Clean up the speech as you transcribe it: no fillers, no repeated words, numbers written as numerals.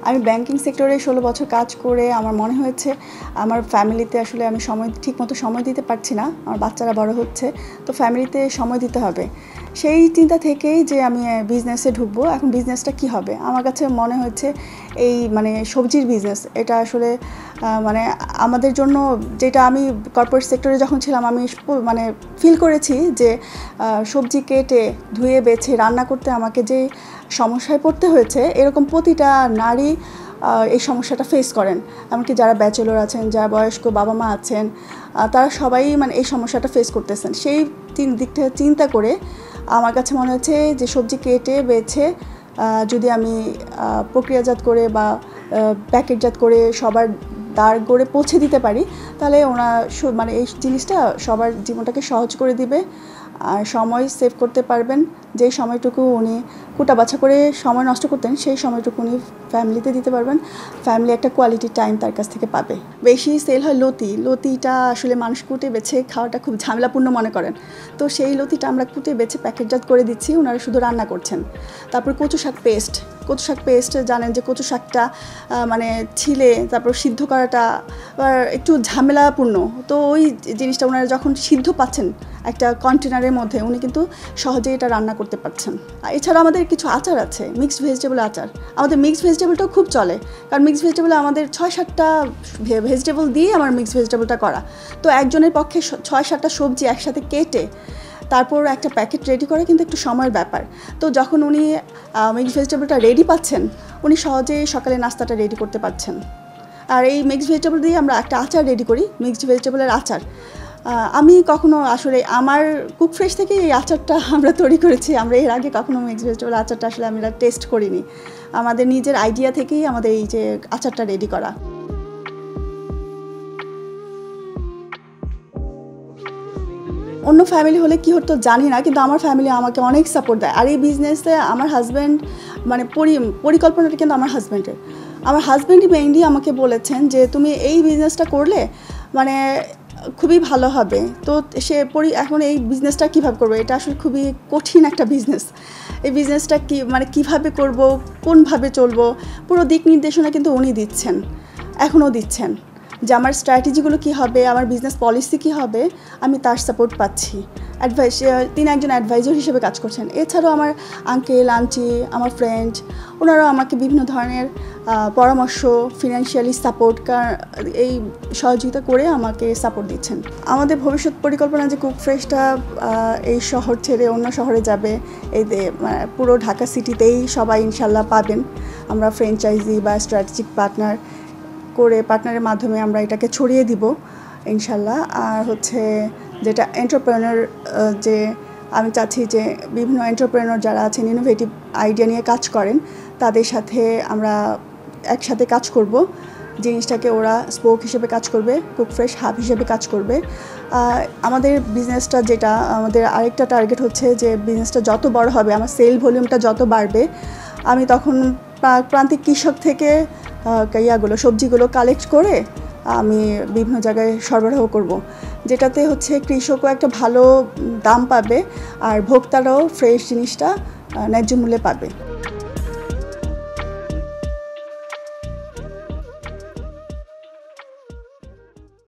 আমি ব্যাংকিং সেক্টরে 16 বছর কাজ করে আমার মনে হয়েছে আমার ফ্যামিলিতে আসলে আমি ঠিকমতো সময় দিতে পারছি না। আমার বাচ্চারা বড় হচ্ছে, তো ফ্যামিলিতে সময় দিতে হবে। সেই চিন্তা থেকেই যে আমি বিজনেসে ঢুকবো। এখন বিজনেসটা কি হবে? আমার কাছে মনে হচ্ছে এই সবজির বিজনেস, এটা আসলে আমাদের জন্য, যেটা আমি কর্পোরেট সেক্টরে যখন ছিলাম আমি ফিল করেছি যে সবজি কেটে ধুয়ে বেছে রান্না করতে আমাকে যে সমস্যায় পড়তে হয়েছে, এরকম প্রতিটা নারী এই সমস্যাটা ফেস করেন। এমনকি যারা ব্যাচেলর আছেন, যারা বয়স্ক বাবা মা আছেন, তারা সবাই এই সমস্যাটা ফেস করতেছেন। সেই দিকটা চিন্তা করে আমার কাছে মনে হচ্ছে যে সবজি কেটে বেছে যদি আমি প্রক্রিয়াজাত করে বা প্যাকেটজাত করে সবার দাঁড় গড়ে পৌঁছে দিতে পারি, তাহলে এই জিনিসটা সবার জীবনটাকে সহজ করে দিবে আর সময় সেভ করতে পারবেন। যেই সময়টুকু উনি কুটাবাছা করে সময় নষ্ট করতেন, সেই সময়টুকু উনি ফ্যামিলিতে দিতে পারবেন। ফ্যামিলি একটা কোয়ালিটি টাইম তার কাছ থেকে পাবে। বেশি সেল হয় লতিটা আসলে মানুষ কুটে বেছে খাওয়াটা খুব ঝামেলাপূর্ণ মনে করেন, তো সেই লতিটা আমরা কুটে বেছে প্যাকেটজাত করে দিচ্ছি, ওনারা শুধু রান্না করছেন। তারপর কচু শাক পেস্ট জানেন যে কচু শাকটা ছিলে তারপর সিদ্ধ করাটা একটু ঝামেলাপূর্ণ, তো ওই জিনিসটা ওনারা যখন সিদ্ধ পাচ্ছেন একটা কন্টেনারের মধ্যে, উনি কিন্তু সহজেই এটা রান্না করতে পারছেন। এছাড়া আমাদের কিছু আচার আছে, মিক্সড ভেজিটেবল আচার। আমাদের মিক্সড ভেজিটেবলটাও খুব চলে, কারণ মিক্সড ভেজিটেবলে আমাদের 6-7টা ভেজিটেবল দিয়ে আমার মিক্সড ভেজিটেবলটা করা। তো একজনের পক্ষে 6-7টা সবজি একসাথে কেটে তারপর একটা প্যাকেট রেডি করে কিন্তু একটু সময়ের ব্যাপার। তো যখন উনি মিক্সড ভেজিটেবলটা রেডি পাচ্ছেন, উনি সহজেই সকালে নাস্তাটা রেডি করতে পারছেন। আর এই মিক্সড ভেজিটেবল দিয়ে আমরা একটা আচার রেডি করি, মিক্সড ভেজিটেবলের আচার। আমি কখনো আসলে আমার কুক ফ্রেশ থেকে এই আচারটা আমরা তৈরি করেছি। আমরা এর আগে কখনো মিক্সড ভেজিটেবল আচারটা আসলে আমরা টেস্ট করিনি। আমাদের নিজের আইডিয়া থেকেই আমাদের এই যে আচারটা রেডি করা। অন্য ফ্যামিলি হলে কী হতো জানি না, কিন্তু আমার ফ্যামিলি আমাকে অনেক সাপোর্ট দেয়। আর এই বিজনেসে আমার হাজব্যান্ড পরিকল্পনাটা কিন্তু আমার হাজব্যান্ডই মেইনলি আমাকে বলেছেন যে তুমি এই বিজনেসটা করলে খুবই ভালো হবে। তো এখন এই বিজনেসটা কীভাবে করবো, এটা আসলে খুবই কঠিন একটা বিজনেস। এই বিজনেসটা কীভাবে করব, কোনভাবে চলবো, পুরো দিক নির্দেশনা কিন্তু উনি দিচ্ছেন, এখনও দিচ্ছেন যে আমার স্ট্র্যাটেজিগুলো কী হবে, আমার বিজনেস পলিসি কী হবে, আমি তার সাপোর্ট পাচ্ছি। তিনি একজন অ্যাডভাইজার হিসেবে কাজ করছেন। এছাড়াও আমার আঙ্কেল আন্টি, আমার ফ্রেন্ড, ওনারাও আমাকে বিভিন্ন ধরনের পরামর্শ, ফিনান্সিয়ালি সাপোর্ট এই সহযোগিতা করে আমাকে সাপোর্ট দিচ্ছেন। আমাদের ভবিষ্যৎ পরিকল্পনা যে কুক ফ্রেশটা এই শহর ছেড়ে অন্য শহরে যাবে, পুরো ঢাকা সিটিতেই সবাই ইনশাল্লাহ পাবেন। আমরা ফ্র্যাঞ্চাইজি বা স্ট্র্যাটেজিক পার্টনারের মাধ্যমে আমরা এটাকে ছড়িয়ে দিব ইনশাল্লাহ। আর যেটা এন্টারপ্রেনার, যে আমি চাচ্ছি যে বিভিন্ন এন্টারপ্রেনার যারা আছেন, ইনোভেটিভ আইডিয়া নিয়ে কাজ করেন, তাদের সাথে আমরা একসাথে কাজ করব। জিনিসটাকে ওরা স্পোক হিসেবে কাজ করবে, কুক ফ্রেশ হাব হিসেবে কাজ করবে। আমাদের বিজনেসটা যেটা, আমাদের আরেকটা টার্গেট হচ্ছে যে বিজনেসটা যত বড় হবে, আমার সেল ভলিউমটা যত বাড়বে, আমি তখন প্রান্তিক কৃষক থেকে সবজিগুলো কালেক্ট করে আমি বিভিন্ন জায়গায় সরবরাহ করব, যেটাতে কৃষকও একটা ভালো দাম পাবে আর ভোক্তারাও ফ্রেশ জিনিসটা ন্যায্য মূল্যে পাবে।